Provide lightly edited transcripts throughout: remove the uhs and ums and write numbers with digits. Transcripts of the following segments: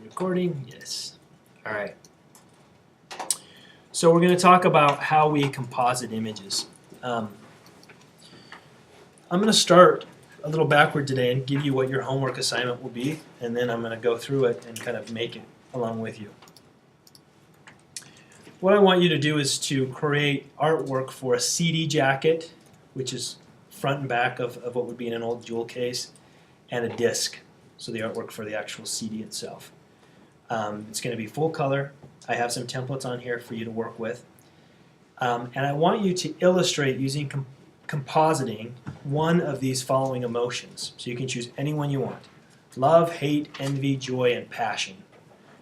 Recording? Yes. All right. So we're going to talk about how we composite images. I'm going to start a little backward today and give you what your homework assignment will be, and then I'm going to go through it and kind of make it along with you. What I want you to do is to create artwork for a CD jacket, which is front and back of what would be in an old jewel case, and a disc, so the artwork for the actual CD itself. It's going to be full color. I have some templates on here for you to work with. And I want you to illustrate using compositing one of these following emotions. So you can choose any one you want. Love, hate, envy, joy, and passion.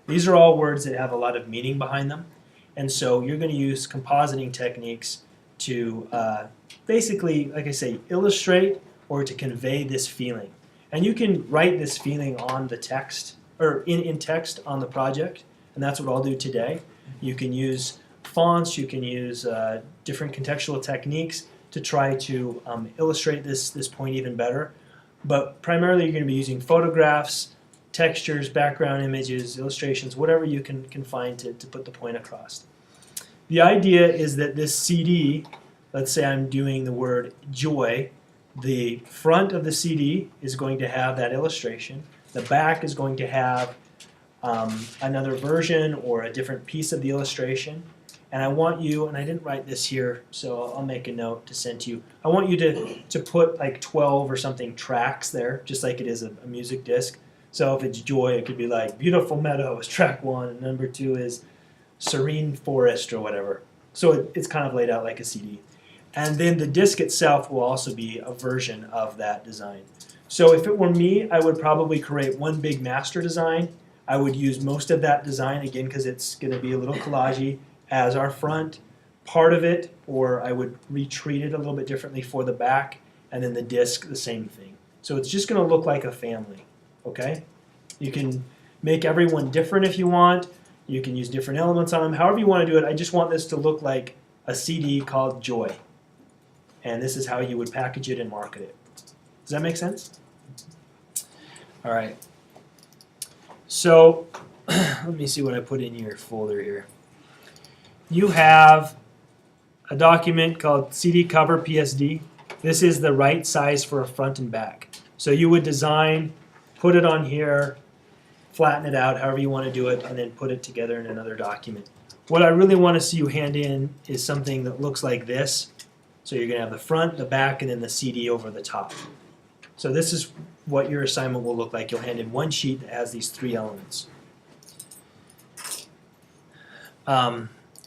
These are all words that have a lot of meaning behind them. And so you're going to use compositing techniques to basically, like I say, illustrate or to convey this feeling. And you can write this feeling on the text, or in text on the project, and that's what I'll do today. You can use fonts, you can use different contextual techniques to try to illustrate this point even better. But primarily you're going to be using photographs, textures, background images, illustrations, whatever you can find to put the point across. The idea is that this CD, let's say I'm doing the word joy, the front of the CD is going to have that illustration. The back is going to have another version or a different piece of the illustration. And I want you, and I didn't write this here, so I'll make a note to send to you. I want you to put like 12 or something tracks there, just like it is a music disc. So if it's joy, it could be like Beautiful Meadows, track 1, and number 2 is Serene Forest or whatever. So it's kind of laid out like a CD. And then the disc itself will also be a version of that design. So if it were me, I would probably create one big master design. I would use most of that design, again, because it's going to be a little collagey, as our front part of it, or I would retreat it a little bit differently for the back, and then the disc, the same thing. So it's just going to look like a family, okay? You can make everyone different if you want. You can use different elements on them. However you want to do it, I just want this to look like a CD called Joy. And this is how you would package it and market it. Does that make sense? All right. So let me see what I put in your folder here. You have a document called CD cover PSD. This is the right size for a front and back. So you would design, put it on here, flatten it out, however you want to do it, and then put it together in another document. What I really want to see you hand in is something that looks like this. So you're going to have the front, the back, and then the CD over the top. So this is what your assignment will look like. You'll hand in one sheet that has these 3 elements.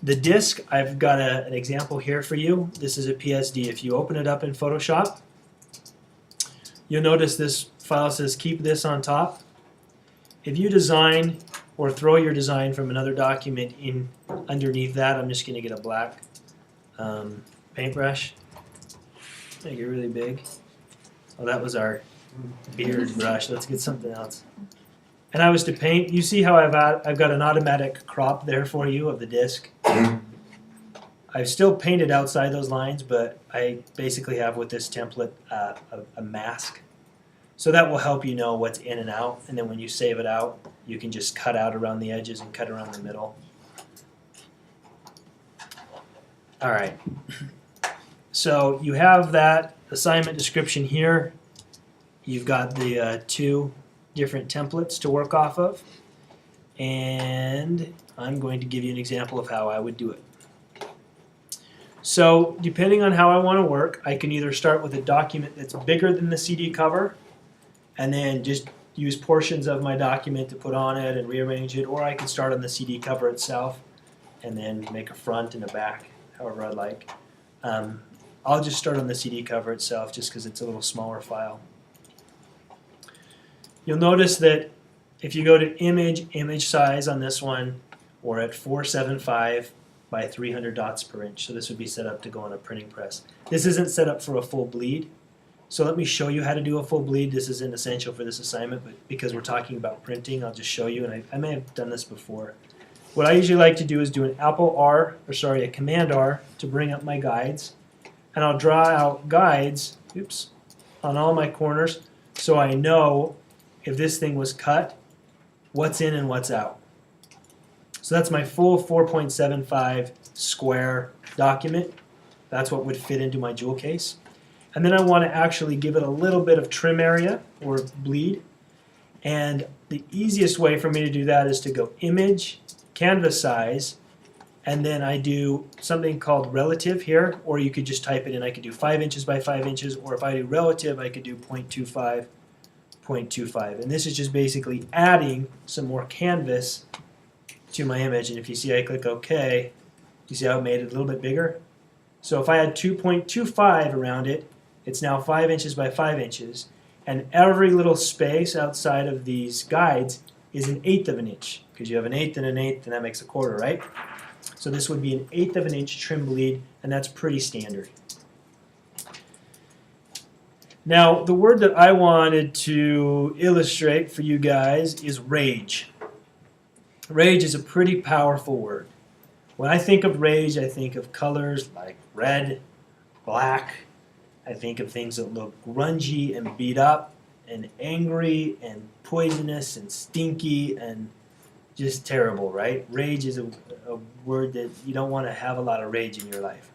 The disc, I've got an example here for you. This is a PSD. If you open it up in Photoshop, you'll notice this file says keep this on top. If you design or throw your design from another document in underneath that, I'm just going to get a black paintbrush, make it really big. Oh, that was our beard brush. Let's get something else. And I was to paint. You see how I've got an automatic crop there for you of the disc. I've still painted outside those lines, but I basically have with this template a mask. So that will help you know what's in and out. And then when you save it out, you can just cut out around the edges and cut around the middle. All right. So you have that assignment description here. You've got the 2 different templates to work off of. And I'm going to give you an example of how I would do it. So depending on how I want to work, I can either start with a document that's bigger than the CD cover and then just use portions of my document to put on it and rearrange it, or I can start on the CD cover itself and then make a front and a back, however I'd like. I'll just start on the CD cover itself just because it's a little smaller file. You'll notice that if you go to image size on this one, we're at 475 by 300 dots per inch. So this would be set up to go on a printing press. This isn't set up for a full bleed. So let me show you how to do a full bleed. This isn't essential for this assignment, but because we're talking about printing, I'll just show you, and I may have done this before. What I usually like to do is do an a Command R to bring up my guides. And I'll draw out guides, on all my corners so I know if this thing was cut what's in and what's out. So that's my full 4.75 square document. That's what would fit into my jewel case. And then I want to actually give it a little bit of trim area or bleed. And the easiest way for me to do that is to go Image, Canvas Size, and then I do something called Relative here, or you could just type it in. I could do 5 inches by 5 inches, or if I do Relative, I could do 0.25, 0.25. And this is just basically adding some more canvas to my image. And if you see I click OK, you see how it made it a little bit bigger? So if I had 2.25 around it, it's now 5 inches by 5 inches. And every little space outside of these guides is 1/8 of an inch, because you have 1/8 and 1/8, and that makes a quarter, right? So this would be 1/8 of an inch trim bleed, and that's pretty standard. Now, the word that I wanted to illustrate for you guys is rage. Rage is a pretty powerful word. When I think of rage, I think of colors like red, black. I think of things that look grungy and beat up and angry and poisonous and stinky and just terrible, right? Rage is a word that you don't want to have a lot of rage in your life.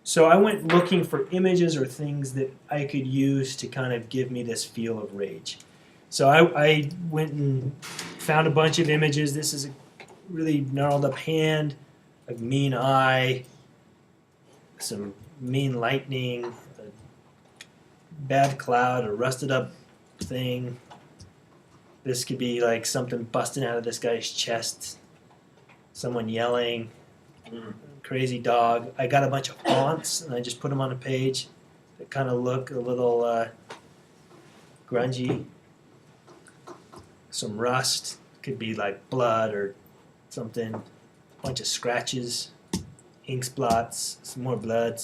So I went looking for images or things that I could use to kind of give me this feel of rage. So I went and found a bunch of images. This is a really gnarled up hand, a mean eye, some mean lightning, a bad cloud, a rusted up thing. This could be like something busting out of this guy's chest, someone yelling, crazy dog. I got a bunch of fonts and I just put them on a page that kind of look a little grungy. Some rust, could be like blood or something, a bunch of scratches, ink blots, some more blood,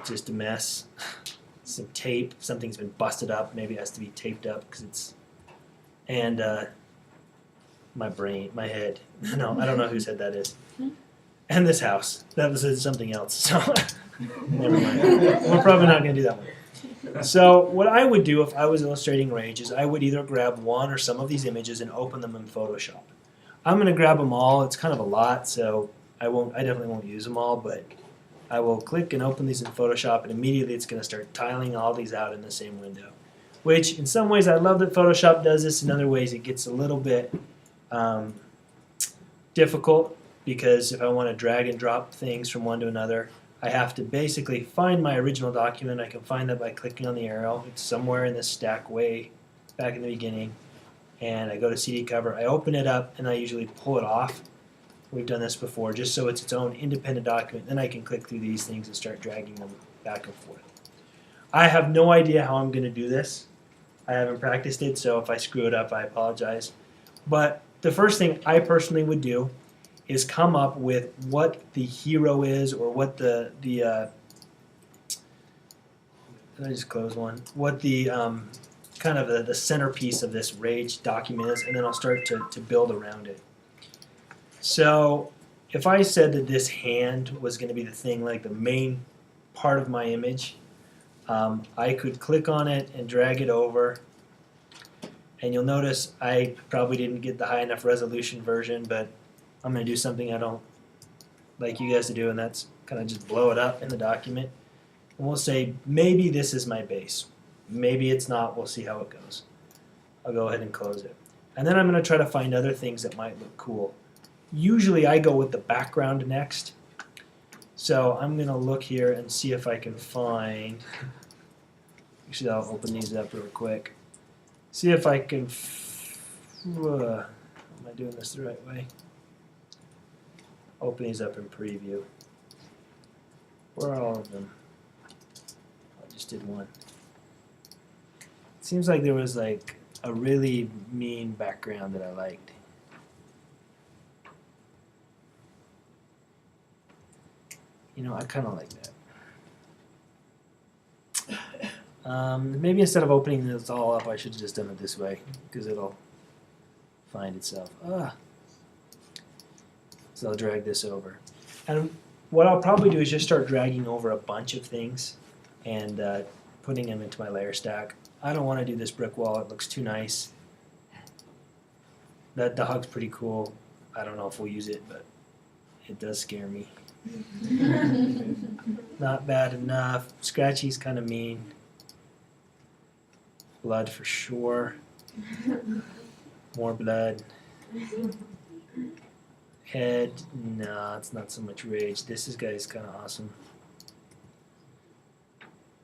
just a mess. Some tape, something's been busted up, maybe it has to be taped up because it's, and my brain, my head, no, I don't know whose head that is. And this house, that was something else, so never mind. We're probably not going to do that one. So what I would do if I was illustrating rage is I would either grab one or some of these images and open them in Photoshop. I'm going to grab them all. It's kind of a lot, so I definitely won't use them all, but I will click and open these in Photoshop, and immediately it's going to start tiling all these out in the same window. Which, in some ways, I love that Photoshop does this. In other ways, it gets a little bit difficult, because if I want to drag and drop things from one to another, I have to basically find my original document. I can find that by clicking on the arrow. It's somewhere in this stack way back in the beginning. And I go to CD cover, I open it up, and I usually pull it off. We've done this before, just so it's its own independent document. Then I can click through these things and start dragging them back and forth. I have no idea how I'm going to do this. I haven't practiced it, so if I screw it up, I apologize. But the first thing I personally would do is come up with what the hero is, or what the did I just close one? What the kind of the centerpiece of this rage document is, and then I'll start to build around it. So if I said that this hand was going to be the thing, like the main part of my image, I could click on it and drag it over. And you'll notice I probably didn't get the high enough resolution version, but I'm going to do something I don't like you guys to do, and that's kind of just blow it up in the document. And we'll say maybe this is my base. Maybe it's not. We'll see how it goes. I'll go ahead and close it. And then I'm going to try to find other things that might look cool. Usually I go with the background next. So I'm going to look here and see if I can find, actually I'll open these up real quick. See if I can, am I doing this the right way? Open these up in preview. Where are all of them? I just did one. It seems like there was like a really mean background that I liked. You know, I kind of like that. Maybe instead of opening this all up, I should have just done it this way, because it'll find itself. So I'll drag this over. And what I'll probably do is just start dragging over a bunch of things and putting them into my layer stack. I don't want to do this brick wall. It looks too nice. That dog's pretty cool. I don't know if we'll use it, but it does scare me. Not bad enough. Scratchy's kind of mean. Blood for sure. More blood. Head, no, it's not so much rage. This guy's kind of awesome.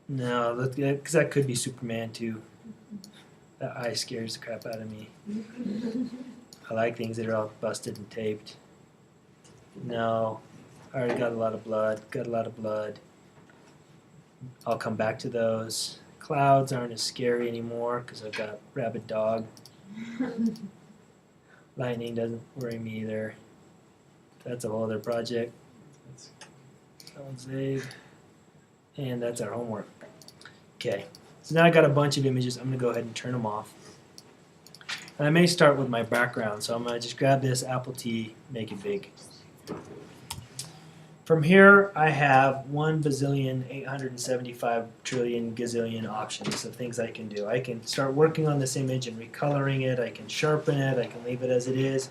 No, because that could be Superman too. That eye scares the crap out of me. I like things that are all busted and taped. No, I already got a lot of blood. Got a lot of blood. I'll come back to those. Clouds aren't as scary anymore because I've got rabid dog. Lightning doesn't worry me either. That's a whole other project. That one's Zave. And that's our homework. Okay, so now I got a bunch of images. I'm going to go ahead and turn them off. And I may start with my background. So I'm going to just grab this Apple T, make it big. From here, I have 1,875 trillion gazillion options of things I can do. I can start working on this image and recoloring it. I can sharpen it. I can leave it as it is.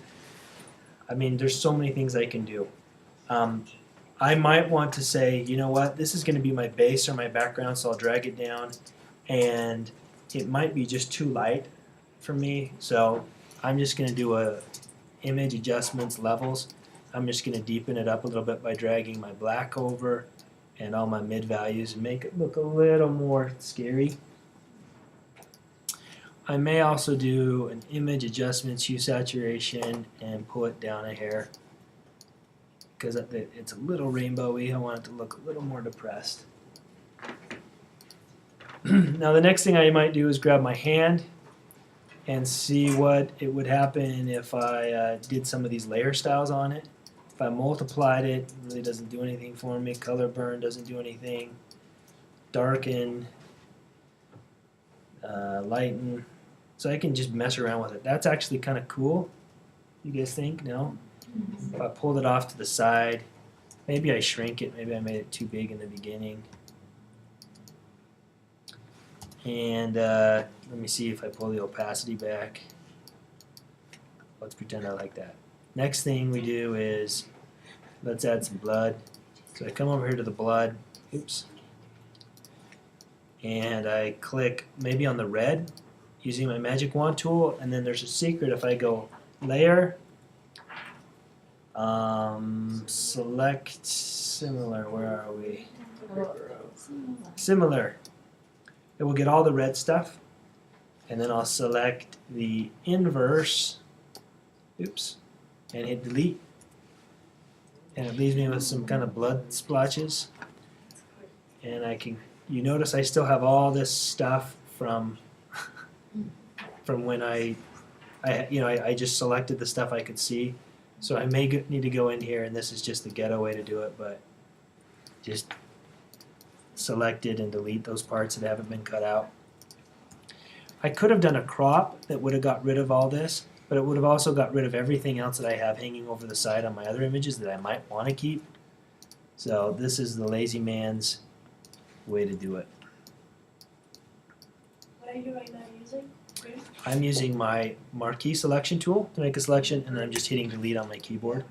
I mean, there's so many things I can do. I might want to say, you know what, this is going to be my base or my background, so I'll drag it down. And it might be just too light for me, so I'm just going to do a image adjustments levels. I'm just going to deepen it up a little bit by dragging my black over and all my mid values and make it look a little more scary. I may also do an image adjustments, hue saturation, and pull it down a hair because it's a little rainbowy. I want it to look a little more depressed. Now the next thing I might do is grab my hand and see what it would happen if I did some of these layer styles on it. If I multiplied it, it really doesn't do anything for me. Color burn doesn't do anything. Darken, lighten. So I can just mess around with it. That's actually kind of cool. You guys think? No? If I pulled it off to the side, maybe I shrink it. Maybe I made it too big in the beginning. And let me see if I pull the opacity back. Let's pretend I like that. Next thing we do is let's add some blood. So I come over here to the blood. Oops. And I click maybe on the red using my magic wand tool, and then there's a secret. If I go layer, select similar, where are we? Similar. It will get all the red stuff, and then I'll select the inverse, oops, and hit delete. And it leaves me with some kind of blood splotches. And I can, you notice I still have all this stuff from when I just selected the stuff I could see. So I may need to go in here, and this is just the ghetto way to do it, but just select it and delete those parts that haven't been cut out. I could have done a crop that would have got rid of all this, but it would have also got rid of everything else that I have hanging over the side on my other images that I might want to keep. So this is the lazy man's way to do it. What are you right now using? I'm using my marquee selection tool to make a selection, and then I'm just hitting delete on my keyboard.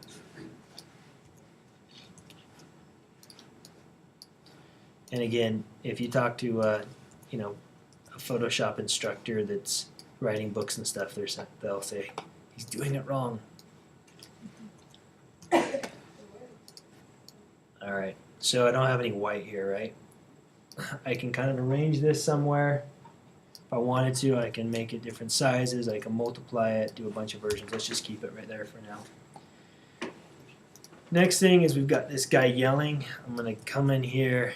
And again, if you talk to a Photoshop instructor that's writing books and stuff, they'll say he's doing it wrong. All right, so I don't have any white here, right? I can kind of arrange this somewhere. If I wanted to, I can make it different sizes. I can multiply it, do a bunch of versions. Let's just keep it right there for now. Next thing is we've got this guy yelling. I'm going to come in here,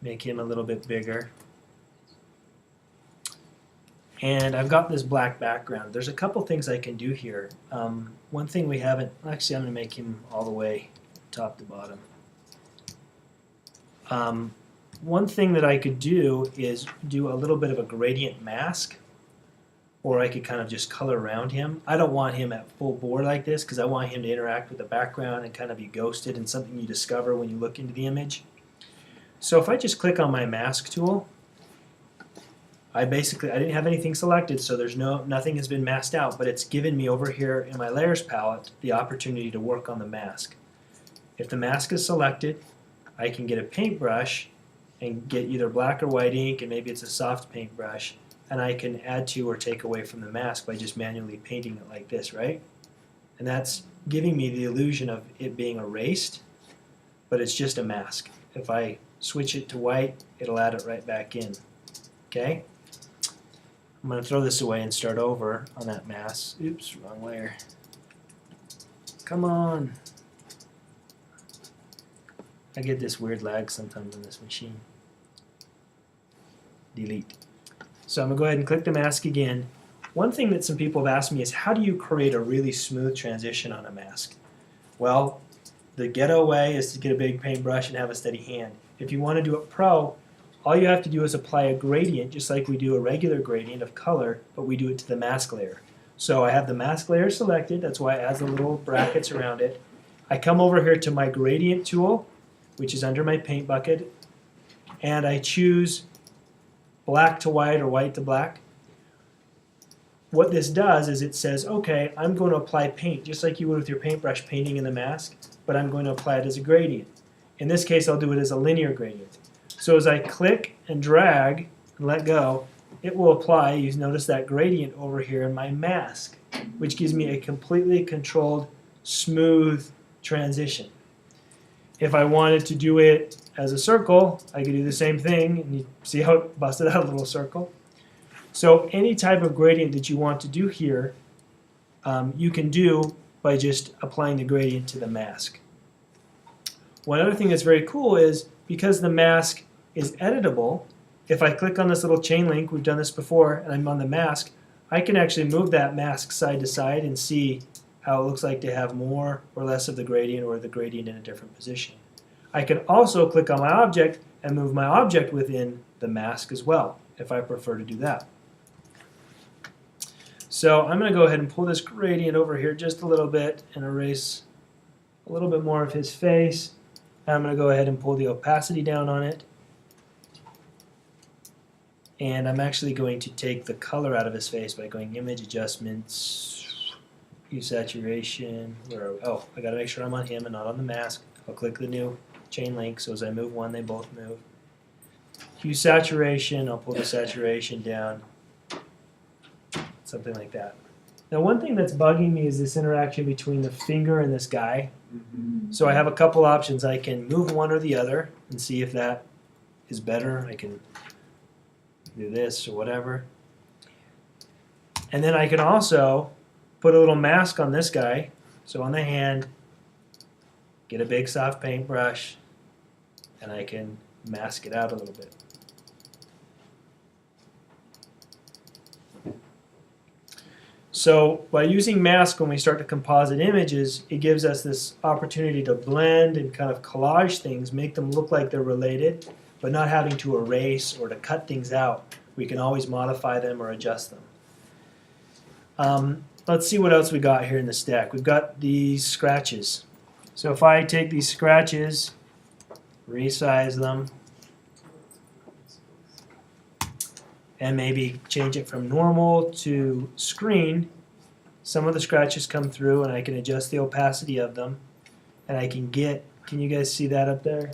make him a little bit bigger. And I've got this black background. There's a couple things I can do here. One thing we haven't, actually I'm going to make him all the way top to bottom. One thing that I could do is do a little bit of a gradient mask, or I could kind of just color around him. I don't want him at full bore like this because I want him to interact with the background and kind of be ghosted and something you discover when you look into the image. So if I just click on my mask tool, I didn't have anything selected, so nothing has been masked out, but it's given me over here in my layers palette the opportunity to work on the mask. If the mask is selected, I can get a paintbrush and get either black or white ink, and maybe it's a soft paintbrush, and I can add to or take away from the mask by just manually painting it like this, right? And that's giving me the illusion of it being erased, but it's just a mask. If I switch it to white, it'll add it right back in. Okay? I'm going to throw this away and start over on that mask. Oops, wrong layer. Come on. I get this weird lag sometimes on this machine. Delete. So I'm going to go ahead and click the mask again. One thing that some people have asked me is, how do you create a really smooth transition on a mask? Well, the ghetto way is to get a big paintbrush and have a steady hand. If you want to do it pro, all you have to do is apply a gradient, just like we do a regular gradient of color, but we do it to the mask layer. So I have the mask layer selected, that's why it has the little brackets around it. I come over here to my gradient tool, which is under my paint bucket, and I choose black to white or white to black. What this does is it says, okay, I'm going to apply paint, just like you would with your paintbrush painting in the mask, but I'm going to apply it as a gradient. In this case, I'll do it as a linear gradient. So as I click and drag and let go, it will apply, you notice that gradient over here in my mask, which gives me a completely controlled, smooth transition. If I wanted to do it as a circle, I could do the same thing, and you see how it busted out a little circle. So any type of gradient that you want to do here, you can do by just applying the gradient to the mask. One other thing that's very cool is, because the mask is editable, if I click on this little chain link, we've done this before, and I'm on the mask, I can actually move that mask side to side and see how it looks like to have more or less of the gradient, or the gradient in a different position. I can also click on my object and move my object within the mask as well, if I prefer to do that. So I'm going to go ahead and pull this gradient over here just a little bit and erase a little bit more of his face. And I'm going to go ahead and pull the opacity down on it. And I'm actually going to take the color out of his face by going Image Adjustments, Hue Saturation. Oh, I got to make sure I'm on him and not on the mask. I'll click the new chain link, so as I move one, they both move. Hue Saturation, I'll pull the saturation down. Something like that. Now, one thing that's bugging me is this interaction between the finger and this guy. So I have a couple options. I can move one or the other and see if that is better. I can do this or whatever. And then I can also put a little mask on this guy. So on the hand, get a big soft paintbrush, and I can mask it out a little bit. So by using mask when we start to composite images, it gives us this opportunity to blend and kind of collage things, make them look like they're related, but not having to erase or to cut things out. We can always modify them or adjust them. Let's see what else we got here in the stack. We've got these scratches. So if I take these scratches, resize them, and maybe change it from normal to screen, some of the scratches come through, and I can adjust the opacity of them, and I can get, can you guys see that up there?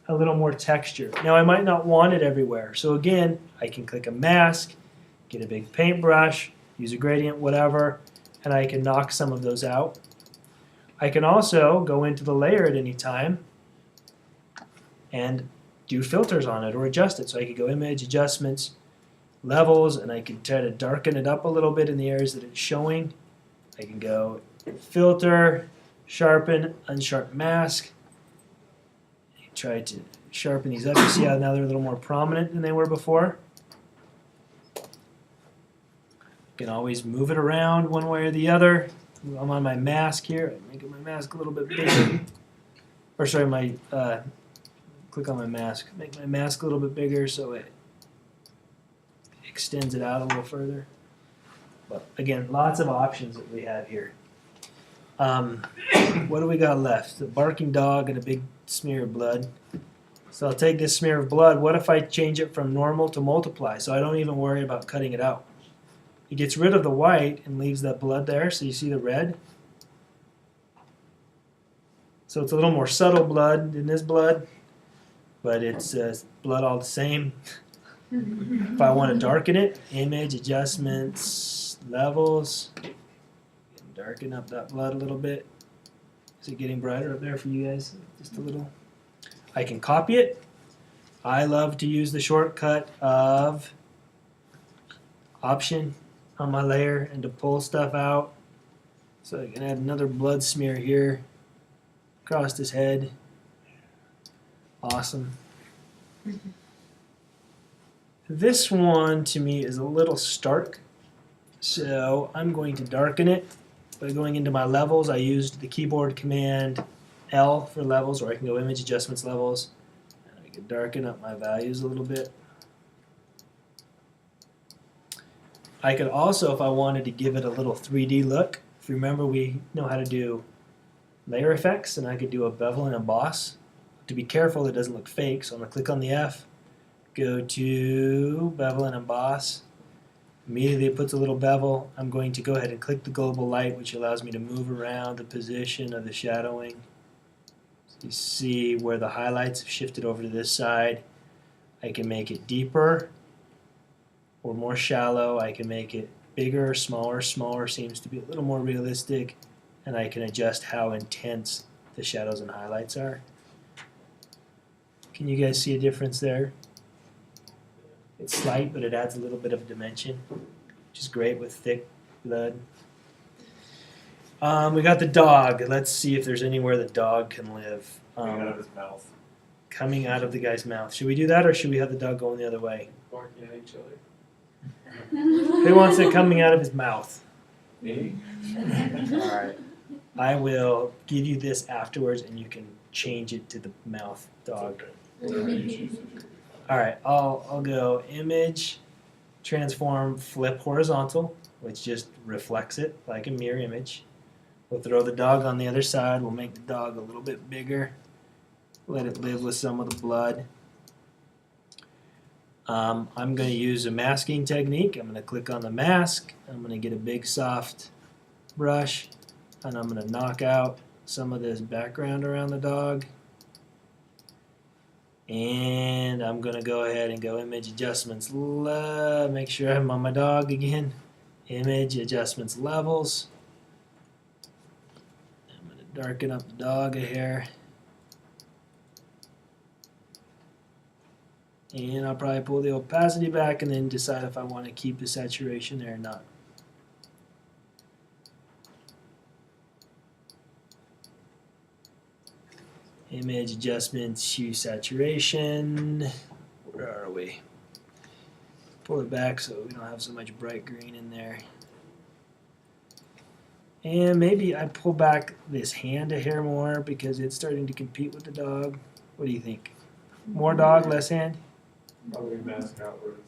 A little more texture. Now I might not want it everywhere, so again, I can click a mask, get a big paintbrush, use a gradient, whatever, and I can knock some of those out. I can also go into the layer at any time and do filters on it or adjust it. So I could go Image Adjustments, Levels, and I can try to darken it up a little bit in the areas that it's showing. I can go Filter, Sharpen, Unsharp Mask. Try to sharpen these up. You see how now they're a little more prominent than they were before. You can always move it around one way or the other. I'm on my mask here. I'm making my mask a little bit bigger. Or sorry, my click on my mask. Make my mask a little bit bigger so it extends it out a little further. But again, lots of options that we have here. What do we got left? A barking dog and a big smear of blood. So I'll take this smear of blood. What if I change it from normal to multiply? So I don't even worry about cutting it out. It gets rid of the white and leaves that blood there. So you see the red? So it's a little more subtle blood than this blood, but it's blood all the same. If I want to darken it, image, adjustments, levels, darken up that blood a little bit. Is it getting brighter up there for you guys? Just a little. I can copy it. I love to use the shortcut of Option on my layer and to pull stuff out. So I can add another blood smear here across his head. Awesome. This one to me is a little stark, so I'm going to darken it by going into my levels. I used the keyboard command L for levels, or I can go image adjustments levels. I can darken up my values a little bit. I could also, if I wanted to give it a little 3D look, if you remember we know how to do layer effects, and I could do a bevel and emboss. To be careful it doesn't look fake, so I'm going to click on the F, go to bevel and emboss. Immediately it puts a little bevel. I'm going to go ahead and click the global light, which allows me to move around the position of the shadowing. So you see where the highlights have shifted over to this side. I can make it deeper or more shallow. I can make it bigger, smaller. Smaller seems to be a little more realistic, and I can adjust how intense the shadows and highlights are. Can you guys see a difference there? It's slight, but it adds a little bit of dimension, which is great with thick blood. We got the dog. Let's see if there's anywhere the dog can live. Coming out of his mouth. Coming out of the guy's mouth. Should we do that, or should we have the dog going the other way? Barking at each other. Who wants it coming out of his mouth? Me? Alright. I will give you this afterwards, and you can change it to the mouth dog. Alright, I'll go image, transform, flip horizontal, which just reflects it like a mirror image. We'll throw the dog on the other side. We'll make the dog a little bit bigger. Let it live with some of the blood. I'm going to use a masking technique. I'm going to click on the mask. I'm going to get a big soft brush, and I'm going to knock out some of this background around the dog. And I'm going to go ahead and go image adjustments. Make sure I'm on my dog again. Image adjustments levels. I'm going to darken up the dog a hair. And I'll probably pull the opacity back and then decide if I want to keep the saturation there or not. Image adjustments, hue saturation. Where are we? Pull it back so we don't have so much bright green in there. And maybe I pull back this hand a hair more because it's starting to compete with the dog. What do you think? More dog, less hand? Probably mask outwards.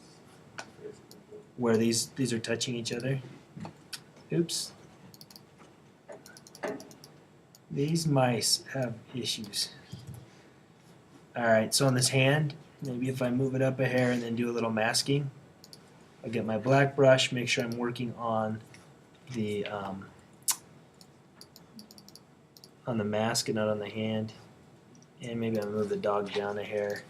Where these are touching each other. Oops. These mice have issues. Alright, so on this hand, maybe if I move it up a hair and then do a little masking, I'll get my black brush, make sure I'm working on the mask and not on the hand. And maybe I'll move the dog down a hair.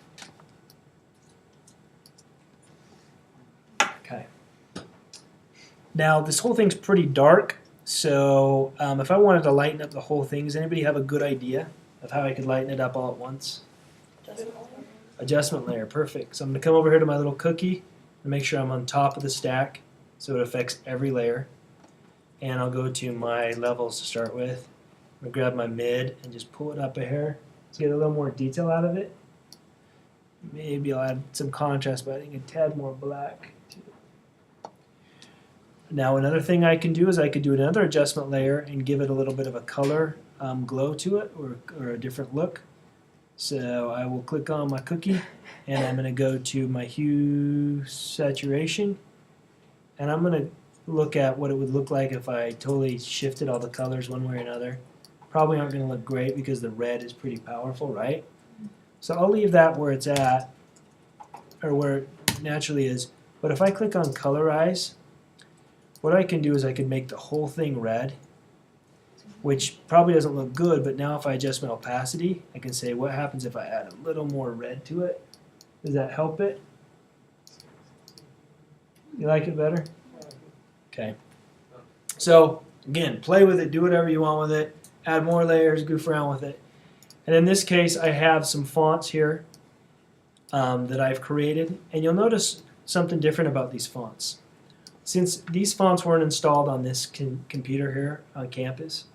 Okay. Now this whole thing's pretty dark, so if I wanted to lighten up the whole thing, does anybody have a good idea of how I could lighten it up all at once? Adjustment layer, perfect. So I'm going to come over here to my little cookie and make sure I'm on top of the stack so it affects every layer. And I'll go to my levels to start with. I'm going to grab my mid and just pull it up a hair to get a little more detail out of it. Maybe I'll add some contrast by adding a tad more black. Now another thing I can do is I could do another adjustment layer and give it a little bit of a color glow to it, or a different look. So I will click on my cookie and I'm going to go to my hue saturation, and I'm going to look at what it would look like if I totally shifted all the colors one way or another. Probably aren't going to look great because the red is pretty powerful, right? So I'll leave that where it's at, or where it naturally is. But if I click on Colorize, what I can do is I can make the whole thing red, which probably doesn't look good, but now if I adjust my opacity, I can say what happens if I add a little more red to it. Does that help it? You like it better? Okay. So again, play with it, do whatever you want with it, add more layers, goof around with it. And in this case, I have some fonts here that I've created, and you'll notice something different about these fonts. Since these fonts weren't installed on this computer here on campus,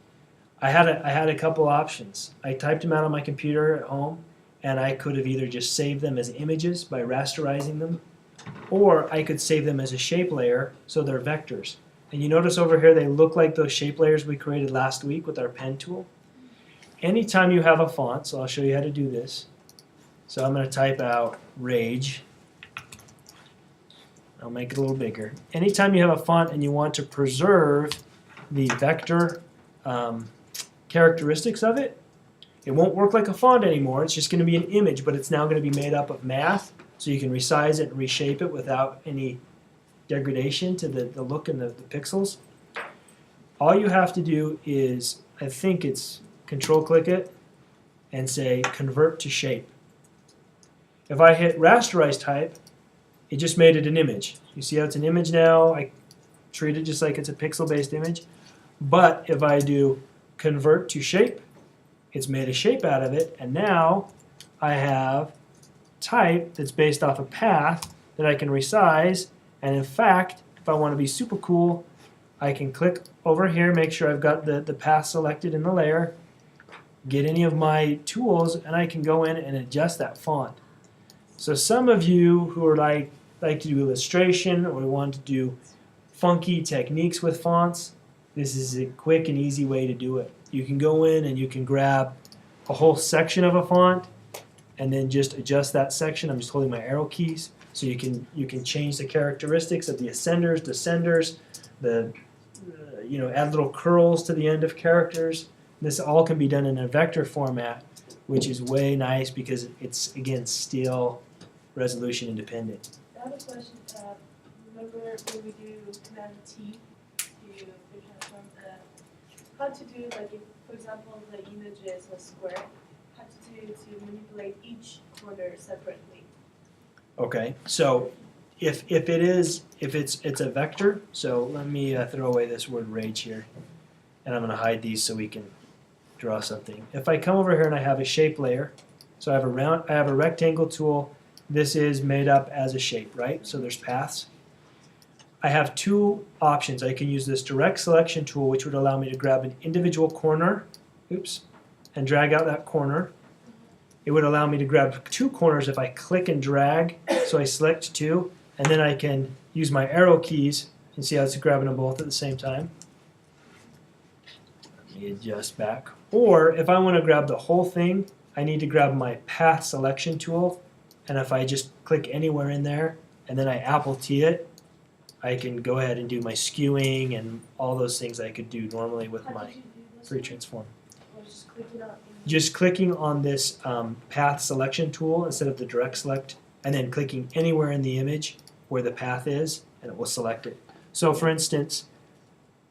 I had a couple options. I typed them out on my computer at home, and I could have either just saved them as images by rasterizing them, or I could save them as a shape layer, so they're vectors. And you notice over here they look like those shape layers we created last week with our pen tool. Anytime you have a font, so I'll show you how to do this. So I'm going to type out Rage. I'll make it a little bigger. Anytime you have a font and you want to preserve the vector characteristics of it, it won't work like a font anymore. It's just going to be an image, but it's now going to be made up of math, so you can resize it and reshape it without any degradation to the look and the pixels. All you have to do is, I think it's control-click it and say Convert to Shape. If I hit Rasterize Type, it just made it an image. You see how it's an image now? I treat it just like it's a pixel-based image. But if I do Convert to Shape, it's made a shape out of it, and now I have type that's based off a path that I can resize. And in fact, if I want to be super cool, I can click over here, make sure I've got the path selected in the layer, get any of my tools, and I can go in and adjust that font. So some of you who are like to do illustration or want to do funky techniques with fonts, this is a quick and easy way to do it. You can go in and you can grab a whole section of a font and then just adjust that section. I'm just holding my arrow keys. So you can change the characteristics of the ascenders, descenders, add little curls to the end of characters. This all can be done in a vector format, which is way nice because it's, again, still resolution independent. I have a question. Remember when we do Command T to transform, how to do, like, if, for example, the image is a square, how to do to manipulate each corner separately? Okay, so if it's a vector, so let me throw away this word rage here, and I'm going to hide these so we can draw something. If I come over here and I have a shape layer, so I have a rectangle tool. This is made up as a shape, right? So there's paths. I have two options. I can use this direct selection tool, which would allow me to grab an individual corner, and drag out that corner. It would allow me to grab two corners if I click and drag, so I select two, and then I can use my arrow keys and see how it's grabbing them both at the same time. Let me adjust back. Or if I want to grab the whole thing, I need to grab my path selection tool, and if I just click anywhere in there and then I Apple T it, I can go ahead and do my skewing and all those things I could do normally with my free transform. Or just clicking on Just clicking on this path selection tool instead of the direct select, and then clicking anywhere in the image where the path is, and it will select it. So for instance,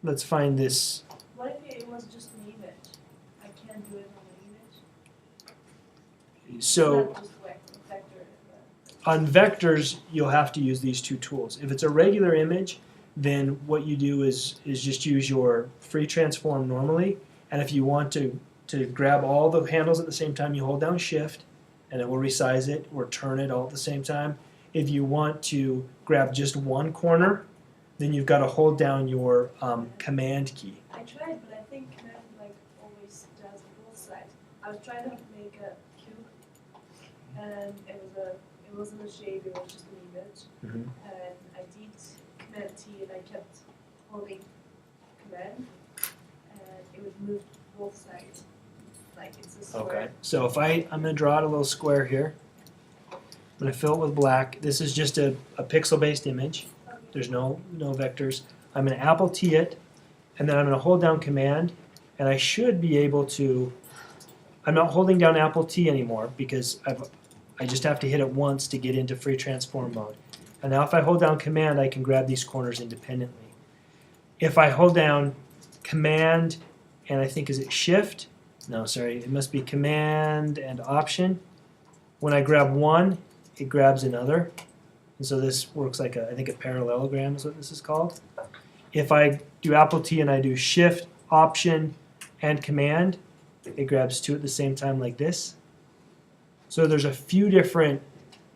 let's find this. What if it was just an image? I can't do it on an image? So Not just vector. on vectors, you'll have to use these two tools. If it's a regular image, then what you do is just use your free transform normally, and if you want to grab all the handles at the same time, you hold down Shift, and it will resize it or turn it all at the same time. If you want to grab just one corner, then you've got to hold down your Command key. I tried, but I think Command always does both sides. I was trying to make a cube, and it wasn't a shape; it was just an image. Mm-hmm. And I did Command T, and I kept holding Command, and it would move both sides. Like it's a square. Okay, so if I'm going to draw out a little square here. I'm going to fill it with black. This is just a pixel-based image. There's no vectors. I'm going to Apple T it, and then I'm going to hold down Command, and I should be able to I'm not holding down Apple T anymore because I just have to hit it once to get into free transform mode. And now if I hold down Command, I can grab these corners independently. If I hold down Command and I think, is it Shift? No, sorry, it must be Command and Option. When I grab one, it grabs another. And so this works like I think a parallelogram is what this is called. If I do Apple T and I do Shift, Option, and Command, it grabs two at the same time like this. So there's a few different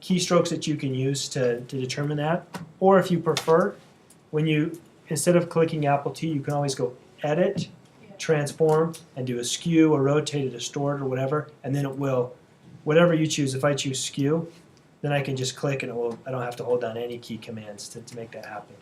keystrokes that you can use to determine that. Or if you prefer, when you, instead of clicking Apple T, you can always go Edit, Transform, and do a skew, a rotate, a distort, or whatever, and then it will, whatever you choose. If I choose skew, then I can just click and it will, I don't have to hold down any key commands to make that happen.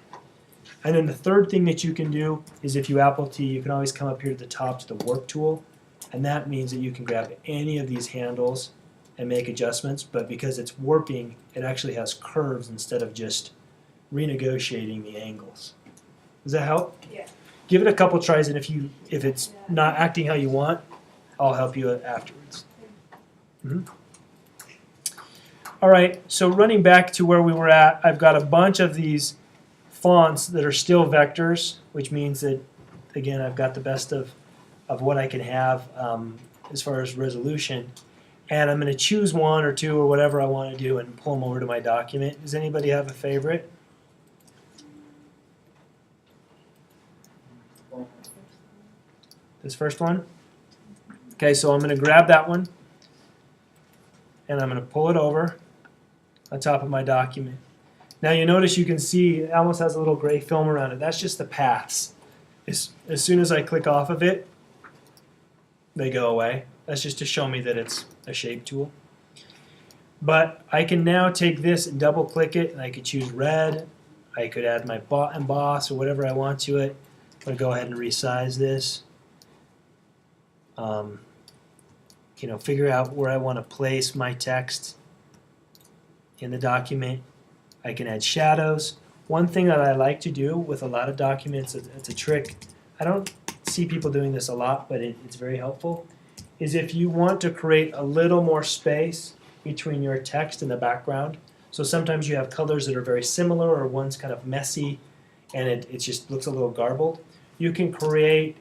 And then the third thing that you can do is if you Apple T, you can always come up here to the top to the Work tool, and that means that you can grab any of these handles and make adjustments, but because it's warping, it actually has curves instead of just renegotiating the angles. Does that help? Yeah. Give it a couple tries, and if it's not acting how you want, I'll help you afterwards. All right, so running back to where we were at, I've got a bunch of these fonts that are still vectors, which means that, again, I've got the best of what I can have as far as resolution. And I'm going to choose one or two or whatever I want to do and pull them over to my document. Does anybody have a favorite? This first one? Okay, so I'm going to grab that one and I'm going to pull it over on top of my document. Now you notice you can see it almost has a little gray film around it. That's just the paths. As soon as I click off of it, they go away. That's just to show me that it's a shape tool. But I can now take this and double click it, and I could choose red. I could add my emboss or whatever I want to it. I'm going to go ahead and resize this. Figure out where I want to place my text in the document. I can add shadows. One thing that I like to do with a lot of documents, it's a trick. I don't see people doing this a lot, but it's very helpful, is if you want to create a little more space between your text and the background. So sometimes you have colors that are very similar or one's kind of messy and it just looks a little garbled. You can create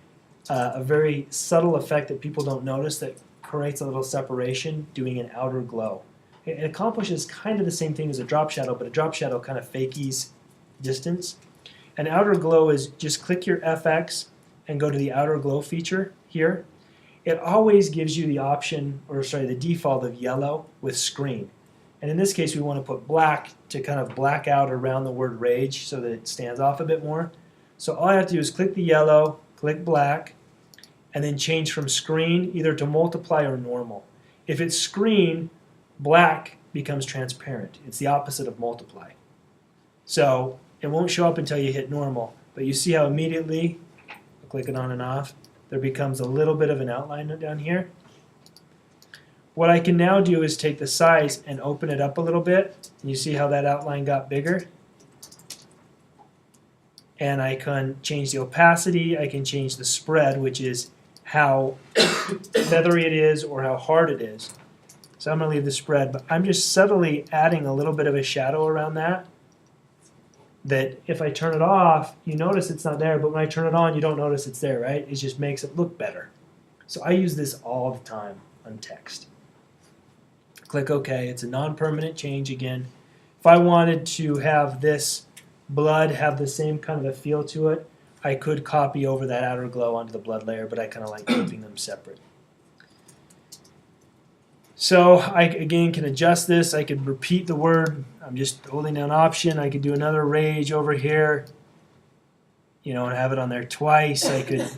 a very subtle effect that people don't notice that creates a little separation doing an outer glow. It accomplishes kind of the same thing as a drop shadow, but a drop shadow kind of fakies distance. An outer glow is just click your FX and go to the outer glow feature here. It always gives you the option, or sorry, the default of yellow with screen. And in this case, we want to put black to kind of black out around the word rage so that it stands off a bit more. So all I have to do is click the yellow, click black, and then change from screen either to multiply or normal. If it's screen, black becomes transparent. It's the opposite of multiply. So it won't show up until you hit normal, but you see how immediately, click it on and off, there becomes a little bit of an outline down here. What I can now do is take the size and open it up a little bit. You see how that outline got bigger? And I can change the opacity, I can change the spread, which is how feathery it is or how hard it is. So I'm going to leave the spread, but I'm just subtly adding a little bit of a shadow around that if I turn it off, you notice it's not there, but when I turn it on, you don't notice it's there, right? It just makes it look better. So I use this all the time on text. Click OK. It's a non-permanent change again. If I wanted to have this blood have the same kind of a feel to it, I could copy over that outer glow onto the blood layer, but I kind of like keeping them separate. So I, again, can adjust this. I could repeat the word. I'm just holding down Option. I could do another rage over here, and have it on there twice. I could,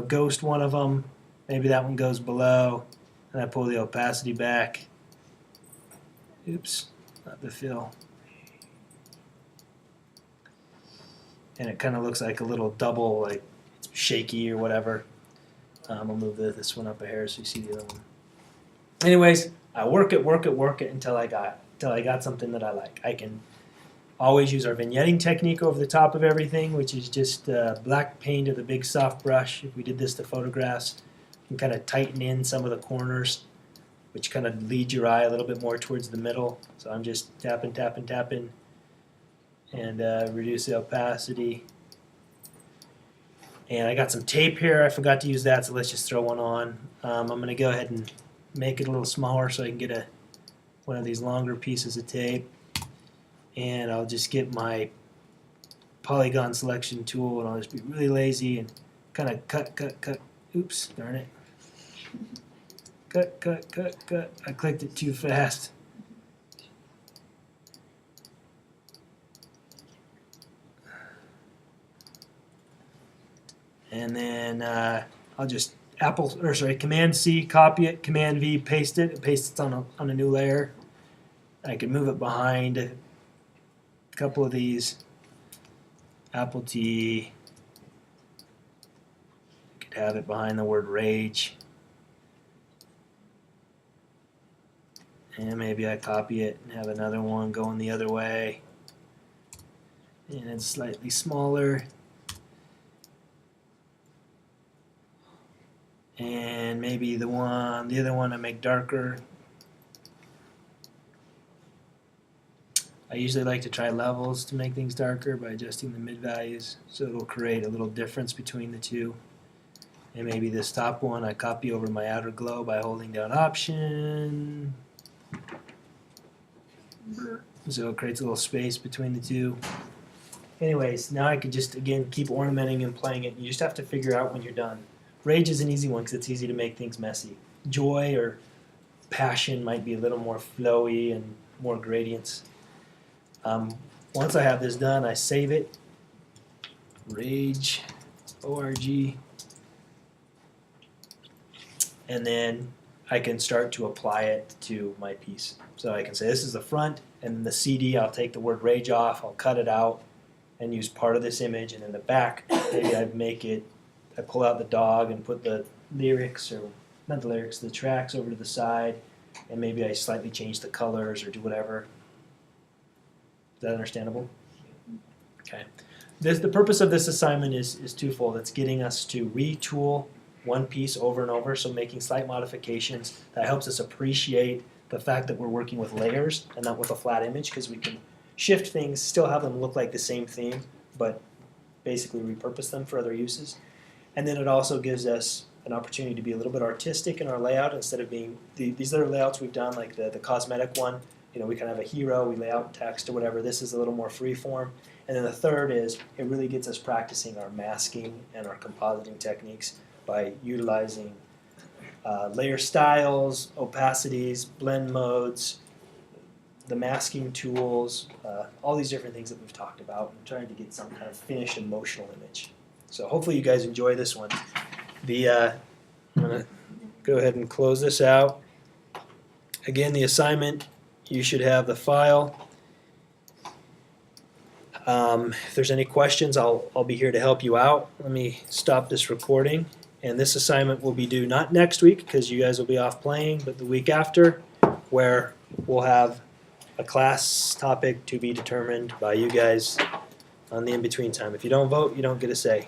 ghost one of them. Maybe that one goes below, and I pull the opacity back. Oops, not the fill. And it kind of looks like a little double, like it's shaky or whatever. I'll move this one up a hair so you see the other one. Anyways, I work it until I got something that I like. I can always use our vignetting technique over the top of everything, which is just black paint with a big soft brush. If we did this to photographs, can kind of tighten in some of the corners, which kind of leads your eye a little bit more towards the middle. So I'm just tapping, tapping, tapping, and reduce the opacity. And I got some tape here. I forgot to use that, so let's just throw one on. I'm going to go ahead and make it a little smaller so I can get one of these longer pieces of tape. And I'll just get my polygon selection tool, and I'll just be really lazy and kind of cut. Oops, darn it. Cut. I clicked it too fast. And then I'll just Command C, copy it, Command V, paste it. It pastes on a new layer. I can move it behind a couple of these. Apple T. I could have it behind the word rage. And maybe I copy it and have another one going the other way. And it's slightly smaller. And maybe the other one I make darker. I usually like to try levels to make things darker by adjusting the mid values, so it'll create a little difference between the two. And maybe this top one I copy over my outer glow by holding down Option. So it creates a little space between the two. Anyways, now I can just, again, keep ornamenting and playing it. You just have to figure out when you're done. Rage is an easy one because it's easy to make things messy. Joy or passion might be a little more flowy and more gradients. Once I have this done, I save it. Rage, ORG. And then I can start to apply it to my piece. So I can say this is the front, and then the CD, I'll take the word rage off, I'll cut it out, and use part of this image, and in the back, maybe I pull out the dog and put the lyrics, or not the lyrics, the tracks over to the side, and maybe I slightly change the colors or do whatever. Is that understandable? Okay. The purpose of this assignment is twofold. It's getting us to retool one piece over and over, so making slight modifications. That helps us appreciate the fact that we're working with layers and not with a flat image, because we can shift things, still have them look like the same theme, but basically repurpose them for other uses. And then it also gives us an opportunity to be a little bit artistic in our layout instead of being these other layouts we've done, like the cosmetic one. You know, we can have a hero, we lay out text or whatever. This is a little more free form. And then the third is it really gets us practicing our masking and our compositing techniques by utilizing layer styles, opacities, blend modes, the masking tools, all these different things that we've talked about, and trying to get some kind of finished emotional image. So hopefully you guys enjoy this one. I'm going to go ahead and close this out. Again, the assignment, you should have the file. If there's any questions, I'll be here to help you out. Let me stop this recording. And this assignment will be due not next week, because you guys will be off playing, but the week after, where we'll have a class topic to be determined by you guys on the in-between time. If you don't vote, you don't get a say.